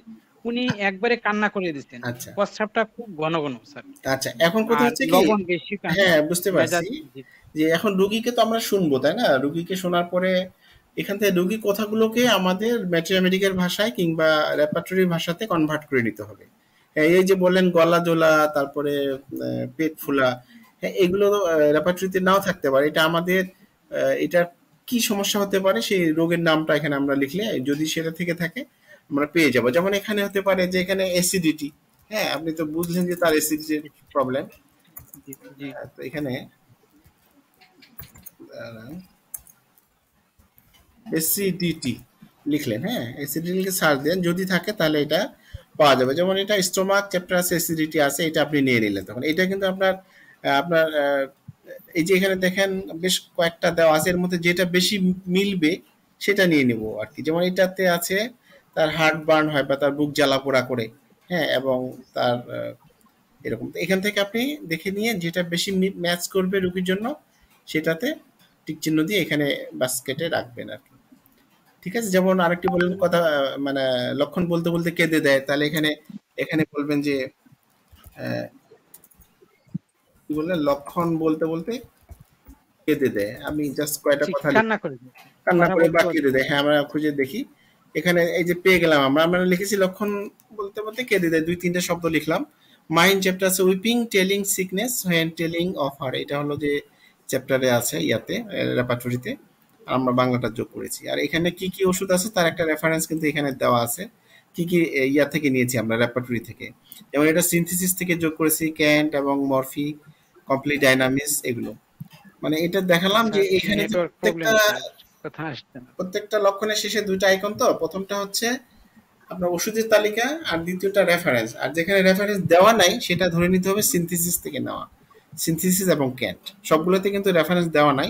উনি একবারে কান্না করে দিচ্ছেন, আচ্ছা প্রস্রাবটা খুব ঘন ঘন স্যার, আচ্ছা এখন কথা আর হচ্ছে কি, লবণ বেশি খান, হ্যাঁ বুঝতে মেজাজ। পারছি যে এখন রুগীকে তো আমরা শুনবো তাই না, রুগীকে শোনার পরে এখান থেকে রুগীর কথাগুলোকে আমাদের ম্যাথমেটিক্যাল ভাষায় কিংবা রেপার্টরি ভাষাতে কনভার্ট করে নিতে হবে। হ্যাঁ, এই যে বললেন গলা জ্বলা, তারপরে পেট ফোলা, হ্যাঁ এগুলো রেপার্টরিতে নাও থাকতে পারে। এটা আমাদের এটা কি সমস্যা হতে পারে সেই রোগের নামটা এখানে আমরা লিখলে যদি সেটা থেকে থাকে আমরা পেয়ে যাবো। যেমন এখানে হতে পারে যে এখানে অ্যাসিডিটি, হ্যাঁ আপনি তো বুঝলেন যে তার অ্যাসিডিটির প্রবলেম। জি জি তো এখানে অ্যাসিডিটি লিখলেন, হ্যাঁ অ্যাসিডিটি সার্চ দেন, যদি থাকে তাহলে এটা পাওয়া যাবে। যেমন এটা স্টোমাক চ্যাপ্টার আছে, অ্যাসিডিটি আছে, এটা আপনি নিয়ে নিলেন। তখন এটা কিন্তু আপনার আপনার এই যে এখানে দেখেন বেশ কয়েকটা দেওয়া আছে, এর মধ্যে যেটা বেশি মিলবে সেটা নিয়ে নিব আর কি। যেমন এটাতে আছে তার হার্ট বার্ন হয় বা তার বুক জ্বালা পোড়া করে, হ্যাঁ এবং তার এরকম। তো এখান থেকে আপনি দেখে নিয়ে যেটা বেশি ম্যাচ করবে রোগীর জন্য সেটাতে টিক চিহ্ন দিয়ে এখানে বাস্কেটে রাখবেন আর কি। ঠিক আছে, যেমন আরেকটি বললেন কথা, মানে লক্ষণ বলতে বলতে কেঁদে দেয়, তাহলে এখানে এখানে বলবেন যে কি বললেন, লক্ষণ বলতে বলতে কেঁদে দেয়। আমি জাস্ট কয়টা ঠিক কথা কান্না করে দিচ্ছেন। কান্না কথা করে বলতে বা বলতে কেঁদে দেয়, হ্যাঁ আমরা খুঁজে দেখি। এখানে এই যে পেয়ে গেলাম আমরা আমরা লিখেছি লক্ষণ বলতে বলতে কেঁদে দেয়, 2-3টে শব্দ লিখলাম। মাইন্ড চ্যাপ্টার আছে weeping telling sickness when telling of her, এটা হলো যে চ্যাপ্টারে আছে ইয়াতে রেপার্টরিতে, আমরা বাংলাটা যোগ করেছি। আর এখানে কি কি ওষুধ আছে তার একটা রেফারেন্স কিন্তু এখানে দেওয়া আছে, কি কি ইয়া থেকে নিয়েছি আমরা রেপার্টরি থেকে। যেমন এটা সিনথেসিস থেকে যোগ করেছি, ক্যান্ট এবং মরফি, কমপ্লিট ডাইনামিক্স এগুলো। মানে এটা দেখালাম যে এখানে যে নেটওয়ার্ক প্রবলেম স্যার, কথা আসছে না। প্রত্যেকটা লক্ষণের শেষে দুইটা আইকন, তো প্রথমটা হচ্ছে আপনার ওষুধের তালিকা আর দ্বিতীয়টা রেফারেন্স। আর যেখানে রেফারেন্স দেওয়া নাই সেটা ধরে নিতে হবে সিনথেসিস থেকে নেওয়া, সিনথেসিস এবং ক্যান্ট সবগুলোতে কিন্তু রেফারেন্স দেওয়া নাই,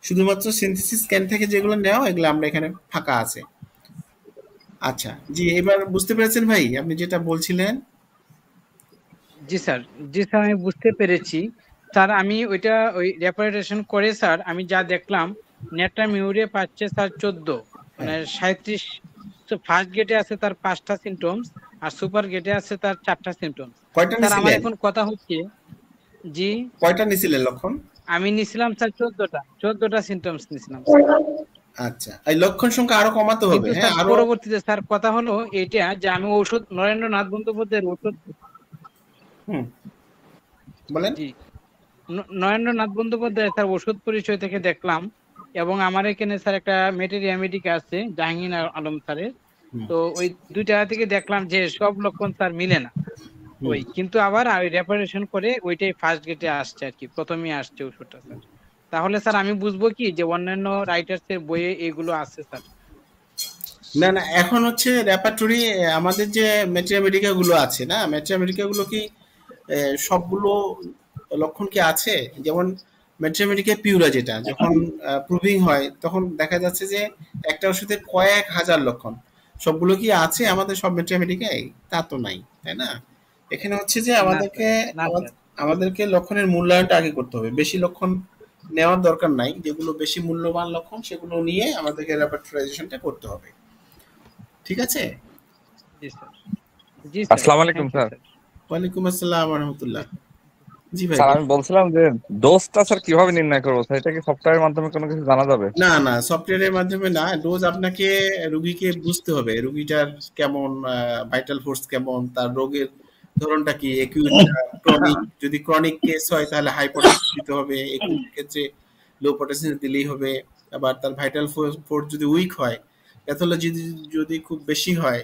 শুধুমাত্র সিনথেসিস ক্যান্ট থেকে যেগুলো নেওয়া এগুলো আমরা এখানে ফাঁকা আছে। আচ্ছা জি, এবার বুঝতে পেরেছেন ভাই আপনি যেটা বলছিলেন? জি স্যার, জি স্যার আমি বুঝতে পেরেছি স্যার। আমি ওইটা ওই রেপারেশন করে স্যার আমি যা দেখলাম নেটটা মিউরে পাচ্ছে স্যার 14, মানে 37। ফার্স্ট গেটে আছে তার 5টা সিমটমস আর সুপার গেটে আছে তার 4টা সিমটমস। কয়টা স্যার আমার নিছিলেন, এখন কথা হচ্ছে, জি কয়টা নিছিলেন লক্ষণ? আমি নিছিলাম স্যার 14টা সিমটমস নিছিলাম। আচ্ছা, এই লক্ষণ সংখ্যা আরো কমাতে হবে, কিন্তু হ্যাঁ স্যার আরো। পরবর্তীতে স্যার কথা হলো এটা যে আমি ওষুধ নরেন্দ্রনাথ বন্দ্যোপাধ্যায়ের ওষুধ, হুম বলেন। জি নরেন্দ্রনাথ বন্দ্যোপাধ্যায় স্যার ওষুধ পরিচয় থেকে দেখলাম, এবং আমার এখানে স্যার একটা মেটেরিয়ামেডিক আছে জাহাঙ্গীর আলম স্যারের, তো ওই দুইটা থেকে দেখলাম যে সব লক্ষণ স্যার মিলে না ওই, কিন্তু আবার ওই রেপারেশন করে ওইটাই ফার্স্ট গেটে আসছে আর কি, প্রথমেই আসছে ওষুধটা স্যার। তাহলে স্যার আমি বুঝবো কি যে অন্যান্য রাইটার্স এর বইয়ে এগুলো আছে স্যার? না না, এখন হচ্ছে রেপার্টরি আমাদের যে ম্যাট্রিয়ামেডিকা গুলো আছে না, ম্যাট্রিয়ামেডিকা গুলো কি সবগুলো লক্ষণ কি আছে? যেমন ম্যাট্রিয়ামেডিকা পিউরা যেটা যখন প্রুভিং হয় তখন দেখা যাচ্ছে যে একটা ওষুধের কয়েক হাজার লক্ষণ, সবগুলো কি আছে আমাদের সব ম্যাট্রিয়ামেডিকায়? তা তো নাই, তাই না? এখানে হচ্ছে যে না আমাদেরকে স্যার, না স্যার। আমাদেরকে লক্ষণের মূল্যায়নটা আগে করতে হবে। বেশি লক্ষণ নেওয়ার দরকার নাই, যেগুলো বেশি মূল্যবান লক্ষণ সেগুলো নিয়ে আমাদেরকে রেপার্টরাইজেশনটা করতে হবে। ঠিক আছে? জি স্যার, জি স্যার, আসসালামু আলাইকুম থ্যাংক ইউ স্যার। স্যার। ওয়ালাইকুম আসসালাম ওয়া রাহমাতুল্লাহ। জি ভাই স্যার বলুন। আমি বলছিলাম যে ডোজটা স্যার কিভাবে নির্ণয় করবো স্যার, এটা কি সফটওয়্যারের মাধ্যমে কোনো কিছু জানা যাবে? না না, সফটওয়্যারের মাধ্যমে না, ডোজ আপনাকে রুগীকে বুঝতে হবে রুগীটার কেমন ভাইটাল ফোর্স কেমন, তার রোগের ধরনটা কি, একিউট ক্রনিক, যদি ক্রনিক কেস হয় তাহলে হাই পটাশিয়াম দিতে হবে, একিউট ক্ষেত্রে লো পটাশিয়াম দিলেই হবে। আবার তার ভাইটাল ফোর্স যদি উইক হয়, প্যাথোলজি যদি খুব বেশি হয়,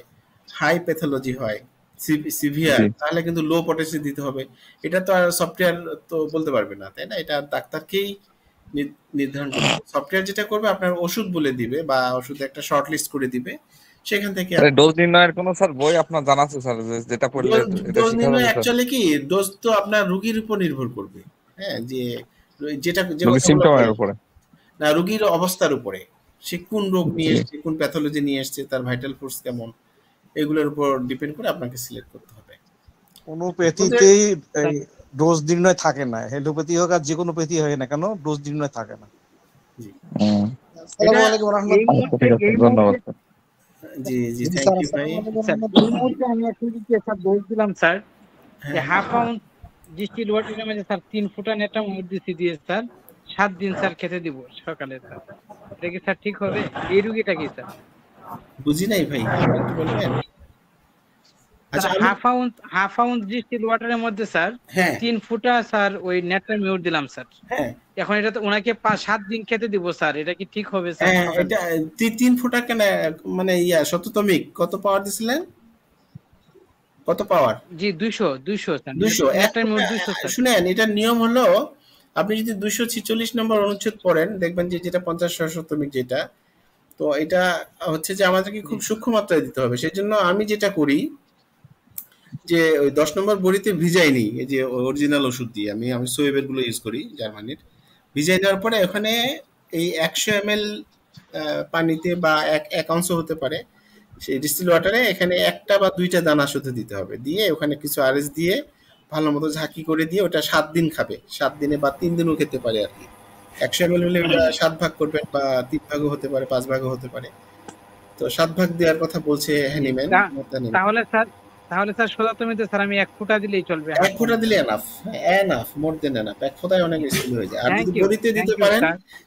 হাই প্যাথোলজি হয়, সিভিয়ার, জি তাহলে কিন্তু লো পটাশিয়াম দিতে হবে। এটা তো আর সফটওয়্যার তো বলতে পারবে না, তাই না? এটা ডাক্তারকেই নির্ধারণ করতে হবে। সফটওয়্যার যেটা করবে আপনার ওষুধ বলে দিবে বা ওষুধ একটা শর্ট লিস্ট করে দিবে, সেখান থেকে স্যার ডোজ নির্ণয়ের কোনো স্যার বই আপনার জানা আছে স্যার, যেটা পড়লে এটা ডোজ শিখা নির্ণয় যাবে স্যার? অ্যাকচুয়ালি কি, ডোজ তো আপনার রুগীর উপর নির্ভর করবে। হ্যাঁ, যে যেটা যে রোগীর কথাগুলো সিমটমের বললাম, উপরে। না রুগীর অবস্থার উপরে, সে কোন রোগ নিয়ে এসছে, কোন প্যাথোলজি নিয়ে এসছে, তার ভাইটাল ফোর্স কেমন, এগুলোর উপর ডিপেন্ড করে আপনাকে সিলেক্ট করতে হবে। হোমিওপ্যাথিতেই এই ডোজ নির্ণয় থাকে না, হোমিওপ্যাথি হোক আর যে কোনো প্যাথি হয় না কেন ডোজ নির্ণয় থাকে না। জি আসসালামু আলাইকুম এই রাহমাতুল্লাহ। আচ্ছা ঠিক মুহূর্তে আছে, এই ধন্যবাদ মুহূর্তে স্যার। জি জি, জি থ্যাংক স্যার, ইউ ভাই। আসসালামু আলাইকুম স্যার এই রাহমাতুল্লাহ। মুহূর্তে আমি একটা দিকে স্যার বলছিলাম স্যার যে হ্যাঁ হাফ পাউন্ড ডিস্টিল ওয়াটারের মধ্যে স্যার 3 ফুটা নেটা মধ্যে দিয়ে স্যার 7 দিন স্যার খেতে দিব সকালে স্যার, এটা কি স্যার ঠিক হবে? এই রুগীটা কি স্যার? বুঝি নাই ভাই, একটু বলবেন? স্যার আচ্ছা আমি হাফ পাউন্ড ডিস্টিল ওয়াটারের মধ্যে স্যার হ্যাঁ 3 ফুটা স্যার ওই নেটটা মিউট দিলাম স্যার। হ্যাঁ এখন এটা তো ওনাকে 7 দিন খেতে দিব স্যার, এটা কি ঠিক হবে স্যার হ্যাঁ, সকালে? এটা 3 ফুটা কেন? মানে শততমিক কত পাওয়ার দিছিলেন? কত পাওয়ার? জি 200 স্যার, 200 নেটটা মিউট 200 স্যার। শুনেন, এটার নিয়ম হলো আপনি যদি 246 নম্বর অনুচ্ছেদ পড়েন দেখবেন যে যেটা 50 যেটা, তো এটা হচ্ছে যে আমাদেরকে খুব সূক্ষ্ম মাত্রায় দিতে হবে। সেই জন্য আমি যেটা করি যে ওই 10 নম্বর বড়িতে ভিজাই নিই, এই যে অরিজিনাল ওষুধ দিয়ে আমি সোয়েবের গুলো ইউজ করি জার্মানির। ভিজাই নেওয়ার পরে ওখানে এই 100 ml পানিতে বা 1 আউন্সও হতে পারে সেই ডিস্টিল ওয়াটারে এখানে 1টা বা 2টা দানা শুধু দিতে হবে, দিয়ে ওখানে কিছু আরএস দিয়ে ভালো মতো ঝাঁকি করে দিয়ে ওটা 7 দিন খাবে। 7 দিনে বা 3 দিনও খেতে পারে আর কি। 100 ml হলে ওটা 7 ভাগ করবেন, বা 3 ভাগও হতে পারে, 5 ভাগও হতে পারে। তো 7 ভাগ দেওয়ার কথা বলছে হ্যানিম্যান। তাহলে স্যার সোজা তুমিতে স্যার আমি 1 ফুটা দিলেই চলবে? 1 ফোঁটা দিলে এনাফ, এনাফ, মোর দেন এনাফ। 1 ফোঁটায় অনেক স্কুল হয়ে যায়। আর যদি বড়িতে দিতে পারেন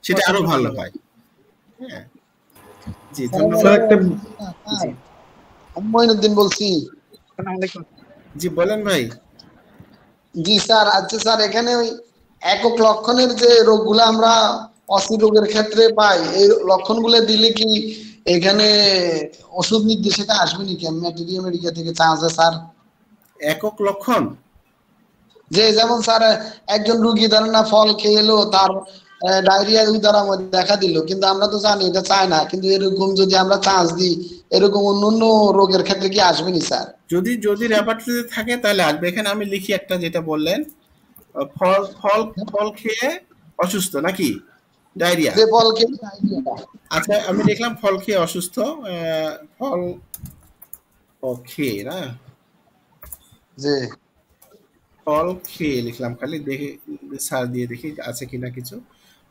সেটা আরো ভালো হয়। হ্যাঁ জি, ধন্যবাদ। স্যার একটা আমি মঈনুদ্দিন বলছি। জি বলেন ভাই। জি স্যার, আচ্ছা স্যার, এখানে ওই একক লক্ষণের যে রোগগুলো আমরা অস্থি রোগের ক্ষেত্রে পাই, এই লক্ষণগুলো দিলে কি এখানে ওষুধ নির্দেশিকা আসবে নাকি ম্যাটেরিয়া মেডিকেল থেকে চান্স আছে স্যার? একক লক্ষণ যে যেমন স্যার একজন রুগী ধরেন না ফল খেয়ে এলো, তার ডায়রিয়া উদারা মধ্যে দেখা দিল, কিন্তু আমরা তো জানি এটা চাই না, কিন্তু এরকম যদি আমরা চান্স দিই এরকম অন্য রোগের ক্ষেত্রে কি আসবে নি স্যার? যদি যদি রেপার্টরিতে থাকে তাহলে আসবে। এখানে আমি লিখি একটা, যেটা বললেন ফল ফল ফল খেয়ে অসুস্থ নাকি ডায়রিয়া। যে ফল খেয়ে ডায়রিয়া, আচ্ছা আমি দেখলাম ফল খেয়ে অসুস্থ, ফল খেয়ে না, যে ফল খেয়ে লিখলাম, খালি দেখি সার দিয়ে দেখি আছে কিনা কিছু।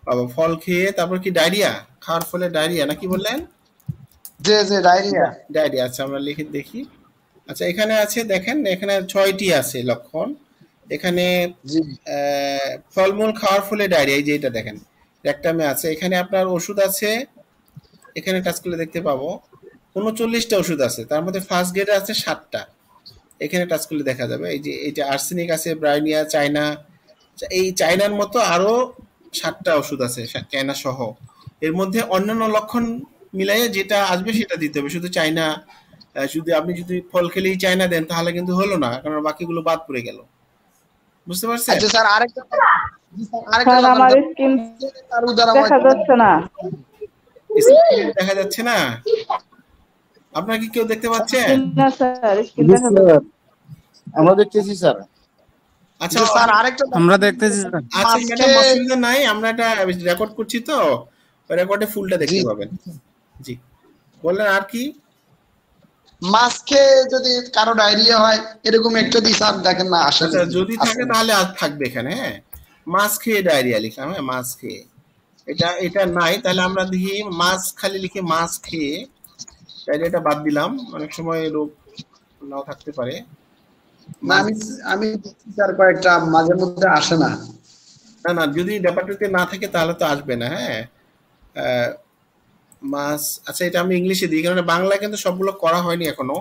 বাবা ফল খেয়ে তারপর কি ডায়রিয়া, খাওয়ার ফলে ডায়রিয়া নাকি বললেন? যে যে ডায়রিয়া, ডায়রিয়া, আচ্ছা আমরা লিখে দেখি। আচ্ছা এখানে আছে, দেখেন এখানে 6টি আছে লক্ষণ। এখানে জি ফলমূল খাওয়ার ফলে ডায়রিয়া, এই যে এটা দেখেন রেকটামে আছে। এখানে আপনার ওষুধ আছে, এখানে টাচ করলে দেখতে পাবো 39টা ওষুধ আছে, তার মধ্যে ফার্স্ট গ্রেডে আছে 7টা। এখানে টাচ করলে দেখা যাবে এই যে এইটা আর্সেনিক আছে, ব্রাইনিয়া, চায়না, এই চায়নার মতো আরো 7টা ওষুধ আছে চায়না সহ। এর মধ্যে অন্যান্য লক্ষণ মিলাইয়ে যেটা আসবে সেটা দিতে হবে, শুধু চায়না। শুধু আপনি যদি ফল খেলেই চায়না দেন তাহলে কিন্তু হলো না, কারণ বাকিগুলো বাদ পড়ে গেল। বুঝতে পারছেন? আচ্ছা স্যার আরেকটা, স্যার আমার স্কিন দেখা যাচ্ছে না। দেখা যাচ্ছে না? আপনার কি কেউ দেখতে পাচ্ছেন? না স্যার, স্কিন দেখা যাচ্ছে। আমরা দেখতেছি স্যার। আচ্ছা স্যার আরেকটা আমরা দেখতেছি স্যার। আচ্ছা ম্যাডাম অসুবিধা নাই, আমরা এটা রেকর্ড করছি তো রেকর্ডে ফুলটা দেখতে পাবেন। জি বললেন আর কি? মাস্কে যদি কারো ডায়রিয়া হয় এরকম একটা দিন স্যার দেখেন না আসলে। আচ্ছা যদি থাকে তাহলে আজ থাকবে এখানে। হ্যাঁ মাছ খেয়ে ডায়রিয়া লিখলাম, হ্যাঁ মাছ খেয়ে, এটা নাই তাহলে আমরা দেখি মাছ খালি লিখে মাছ খেয়ে ডায়রিয়াটা বাদ দিলাম, অনেক সময় রোগ নাও থাকতে পারে। না আমি দেখছি স্যার কয়েকটা মাঝে মধ্যে আসে না। না না যদি রেপার্টরিতে না থাকে তাহলে তো আসবে না। হ্যাঁ মাছ, আচ্ছা এটা আমি ইংলিশে দিই কারণ বাংলায় কিন্তু সবগুলো করা হয়নি এখনো।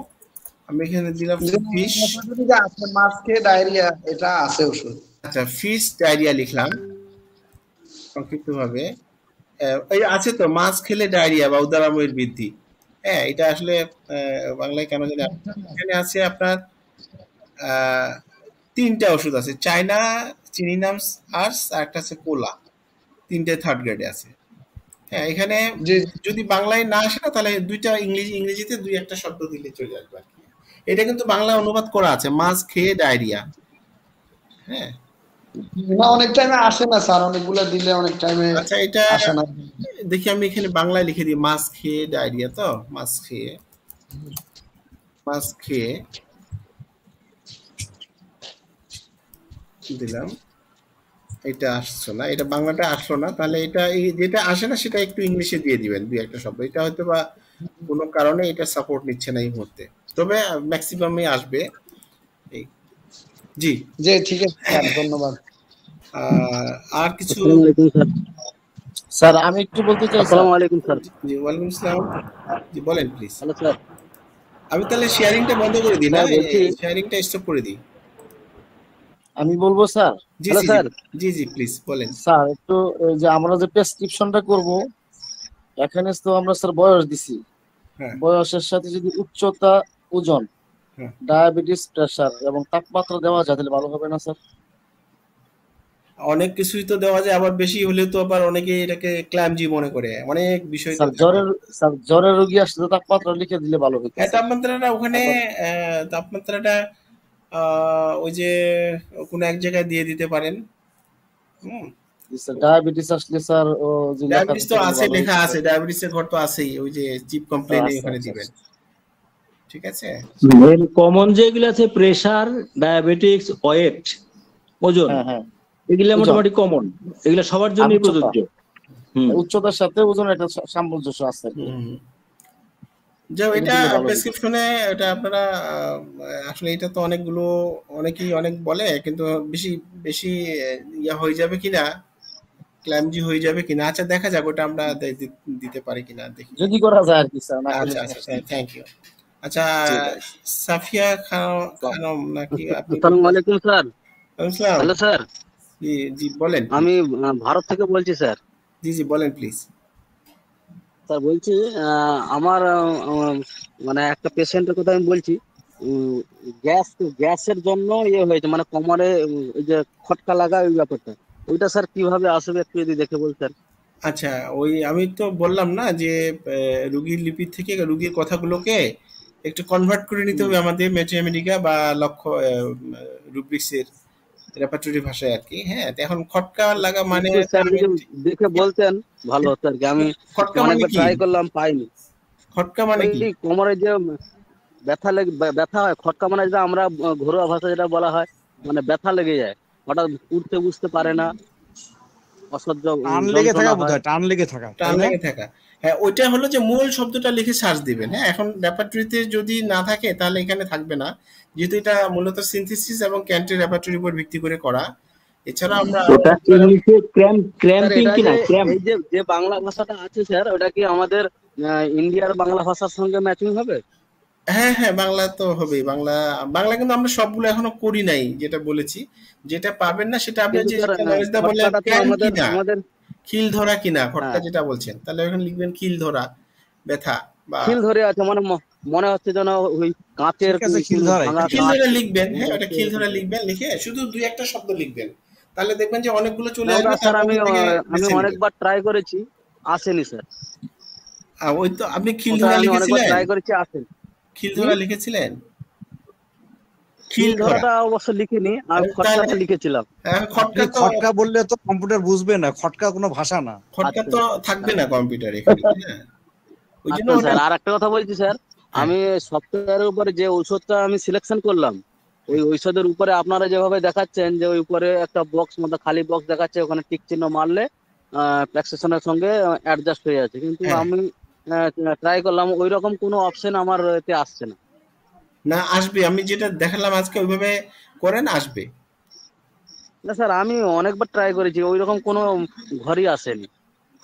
আমি এখানে দিলাম ফিশ, মাছ খেয়ে ডায়রিয়া এটা আছে ওষুধ। আচ্ছা ফিশ ডায়রিয়া লিখলাম সংক্ষিপ্ত ভাবে। এই আছে তো মাছ খেলে ডায়রিয়া বা উদরাময়ের বৃদ্ধি। হ্যাঁ এটা আসলে বাংলায় কেন জানি এখানে আছে আপনার 3টা ওষুধ আছে, চায়না, চিনিনামস আর্স আর একটা আছে কোলা, 3টে থার্ড গ্রেডে আছে। হ্যাঁ এখানে যদি বাংলায় না আসে না তাহলে 2টা ইংরেজিতে 2-1টা শব্দ দিলে চলে আসবে আর কি। এটা কিন্তু বাংলা অনুবাদ করা আছে, মাছ খেয়ে ডায়রিয়া। হ্যাঁ না অনেক টাইমে আসে না স্যার, অনেকগুলো দিলে অনেক টাইমে আচ্ছা এটা আসে না। দেখি আমি এখানে বাংলায় লিখে দিই, মাছ খেয়ে ডায়রিয়া, তো মাছ খেয়ে দিলাম এটা আসছে না, এটা বাংলাটা আসলো না, তাহলে এটা যেটা আসে না সেটা একটু ইংলিশে দিয়ে দিবেন, দুই একটা শব্দ। এটা হয়তো বা কোনো কারণে এটা সাপোর্ট নিচ্ছে না এই মুহূর্তে, তবে ম্যাক্সিমামই আসবে। জি জি ঠিক আছে স্যার, ধন্যবাদ। আর কিছু? স্যার আমি একটু বলতে চাই। আসসালামু আলাইকুম স্যার। জি ওয়ালাইকুম আসসালাম। জি বলেন প্লিজ। Hello sir. আমি তাহলে শেয়ারিংটা বন্ধ করে দিই না, বলছি শেয়ারিংটা স্টপ করে দিই। আমি বলবো স্যার। জি হ্যালো জি স্যার। জি জি প্লিজ বলেন। স্যার একটু যে আমরা যে প্রেসক্রিপশনটা করব, এখানে তো আমরা স্যার বয়স দিছি, বয়সের সাথে যদি উচ্চতা, ওজন, ডায়াবেটিস, প্রেসার এবং তাপমাত্রা দেওয়া যায় তাহলে ভালো হবে না স্যার? অনেক কিছুই তো দেওয়া যায়, আবার বেশি হলে তো আবার অনেকে এটাকে ক্ল্যামজি মনে করে, অনেক বিষয়। স্যার জ্বরের রোগী আসলে তাপমাত্রা লিখে দিলে ভালো হতো। হ্যাঁ তাপমাত্রাটা ওখানে তাপমাত্রাটা ওই যে কোনো এক জায়গায় দিয়ে দিতে পারেন। ডায়াবেটিস আসলে স্যার ডায়াবেটিস তো আছে, লেখা আছে, ডায়াবেটিসের ঘর তো আছেই, ওই যে চিপ কমপ্লেইনে ওখানে দিবেন। ঠিক আছে। কমন যেগুলো আছে প্রেসার, ডায়াবেটিক্স, ওয়েট, ওজন, এগুলা মোটামুটি কমন, এগুলা সবার জন্যই প্রযোজ্য। উচ্চতার সাথে ওজন একটা সামঞ্জস্য আছে। যাও এটা প্রেসক্রিপশনে, এটা আপনারা আসলে এটা তো অনেকগুলো, অনেকেই অনেক বলে, কিন্তু বেশি বেশি ইয়া হয়ে যাবে কিনা, ক্ল্যামজি হয়ে যাবে কিনা, আচ্ছা দেখা যাক ওটা আমরা দিতে পারি কিনা, দেখি যদি করা যায় আর কি স্যার। আচ্ছা আচ্ছা থ্যাংক ইউ। আচ্ছা সাফিয়া খানম নাকি আপনি? আসসালামু আলাইকুম স্যার। আসসালাম। Hello sir. জি জি বলেন। আমি ভারত থেকে বলছি স্যার। জি জি বলেন প্লিজ। স্যার বলছি আমার মানে একটা পেশেন্টের কথা আমি বলছি, গ্যাসের জন্য ইয়ে হয়েছে, মানে কোমরে ওই যে খটকা লাগা, ওই ব্যাপারটা, ওইটা স্যার কিভাবে আসবে একটু যদি দেখে বলতেন। আচ্ছা ওই আমি তো বললাম না যে রুগীর লিপি থেকে রুগীর কথাগুলোকে একটু কনভার্ট করে নিতে হবে আমাদের ম্যাথমেটিকা বা লক্ষ্য রুব্রিক্সের রেপার্টরি ভাষায় আর কি। হ্যাঁ এখন খটকা লাগা মানে দেখে বলতেন ভালো হতো আর কি। আমি অনেকবার ট্রাই করলাম, পাইনি। খটকা মানে কি? কোমরে যে ব্যথা হয়, খটকা মানে যেটা আমরা ঘরোয়া ভাষা যেটা বলা হয়, মানে ব্যথা লেগে যায়, হঠাৎ উঠতে বুঝতে পারে না, অসহ্য টান লেগে থাকা বোধহয়, টান লেগে থাকা। হ্যাঁ ওইটা হলো যে মূল শব্দটা লিখে সার্চ দিবেন। হ্যাঁ এখন রেপার্টরিতে যদি না থাকে তাহলে এখানে থাকবে না, যেহেতু এটা মূলত সিনথেসিস এবং ক্যান্ট্রি রেপার্টরির উপর ভিত্তি করে করা। এছাড়া আমরা এই যে বাংলা ভাষাটা আছে স্যার, ওটা কি আমাদের ইন্ডিয়ার বাংলা ভাষার সঙ্গে ম্যাচিং হবে? হ্যাঁ হ্যাঁ বাংলা তো হবেই, বাংলা কিন্তু আমরা সবগুলো এখনো করি নাই, যেটা বলেছি। যেটা পাবেন না সেটা আপনি যে নলেজদা বললেন আমাদের খিল ধরা কিনা, খটকা যেটা বলছেন, তাহলে এখন লিখবেন খিল ধরা ব্যথা বা খিল ধরে আছে, মানে মনে হচ্ছে যেন ওই কাঁচের খিল ধরা লিখবেন। হ্যাঁ ওটা খিল ধরা লিখবেন, লিখে শুধু দুই একটা শব্দ লিখবেন, তাহলে দেখবেন যে অনেকগুলো চলে আসবে। স্যার আমি অনেকবার ট্রাই করেছি, আসেনি স্যার। ওই তো আপনি খিল ধরা লিখেছিলেন, ট্রাই করেছি, আসেনি। খিল ধরা লিখেছিলেন? খিল ধরাটা অবশ্য লিখিনি, আমি খটকাটা লিখেছিলাম। খটকা বললে তো কম্পিউটার বুঝবে না, খটকা কোনো ভাষা না, খটকা তো থাকবে না কম্পিউটারে এখানে। ওই জন্য স্যার আর একটা কথা বলছি স্যার, আমি সফটওয়্যারের উপরে যে ঔষধটা আমি সিলেকশন করলাম, ওই ঔষধের উপরে আপনারা যেভাবে দেখাচ্ছেন যে ওই উপরে একটা বক্স মতো খালি বক্স দেখাচ্ছে, ওখানে টিক চিহ্ন মারলে প্রেসক্রিপশনের সঙ্গে অ্যাডজাস্ট হয়ে যাচ্ছে, কিন্তু আমি ট্রাই করলাম ওই রকম কোনো অপশন আমার এতে আসছে না। না আসবে, আমি যেটা দেখালাম আজকে ওইভাবে করেন, আসবে। না স্যার আমি অনেকবার ট্রাই করেছি, ওই রকম কোনো ঘরই আসেনি।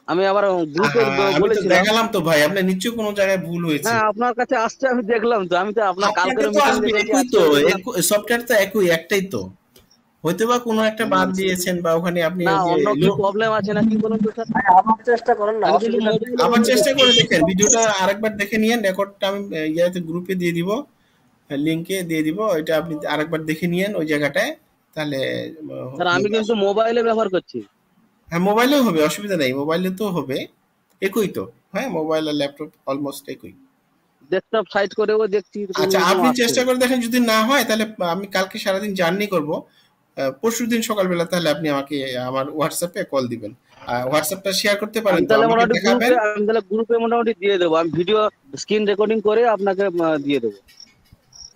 আমি আবার গ্রুপে বলেছিলাম, দেখালাম তো ভাই, আপনার নিশ্চয়ই কোনো জায়গায় ভুল হয়েছে। হ্যাঁ আপনার কাছে আসছে, আমি দেখলাম তো, আমি তো আপনার কালকে সফটওয়্যার তো একই, একটাই তো, হয়তো বা কোনো একটা বাদ দিয়েছেন বা ওখানে আপনি অন্য কি প্রবলেম আছে নাকি বলুন তো স্যার। আবার চেষ্টা করেন না, আবার চেষ্টা করে দেখেন, ভিডিওটা আরেকবার দেখে নিয়েন, রেকর্ডটা আমি ইয়াতে গ্রুপে দিয়ে দিব, লিংকে দিয়ে দিব, এটা আপনি আরেকবার দেখে নিয়েন ওই জায়গাটায়, তাহলে। স্যার আমি কিন্তু মোবাইলে ব্যবহার করছি। হ্যাঁ মোবাইলেও হবে, অসুবিধা নেই, মোবাইলে তো হবে, একই তো। হ্যাঁ মোবাইল আর ল্যাপটপ অলমোস্ট একই, ডেস্কটপ সাইট করেও দেখছি। আচ্ছা আপনি চেষ্টা করে দেখেন, যদি না হয় তাহলে আমি কালকে সারাদিন জার্নি করব, পরশুদিন সকালবেলা তাহলে আপনি আমাকে আমার হোয়াটসঅ্যাপে কল দিবেন, হোয়াটসঅ্যাপটা শেয়ার করতে পারেন তো, আমি তাহলে গ্রুপে মোটামুটি দিয়ে দেবো, আমি ভিডিও স্ক্রিন রেকর্ডিং করে আপনাকে দিয়ে দেবো।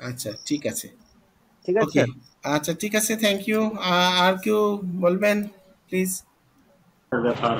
আচ্ছা ঠিক আছে, ঠিক আছে। আচ্ছা ঠিক আছে, থ্যাংক ইউ। আর কেউ বলবেন? প্লিজ। ব্যথা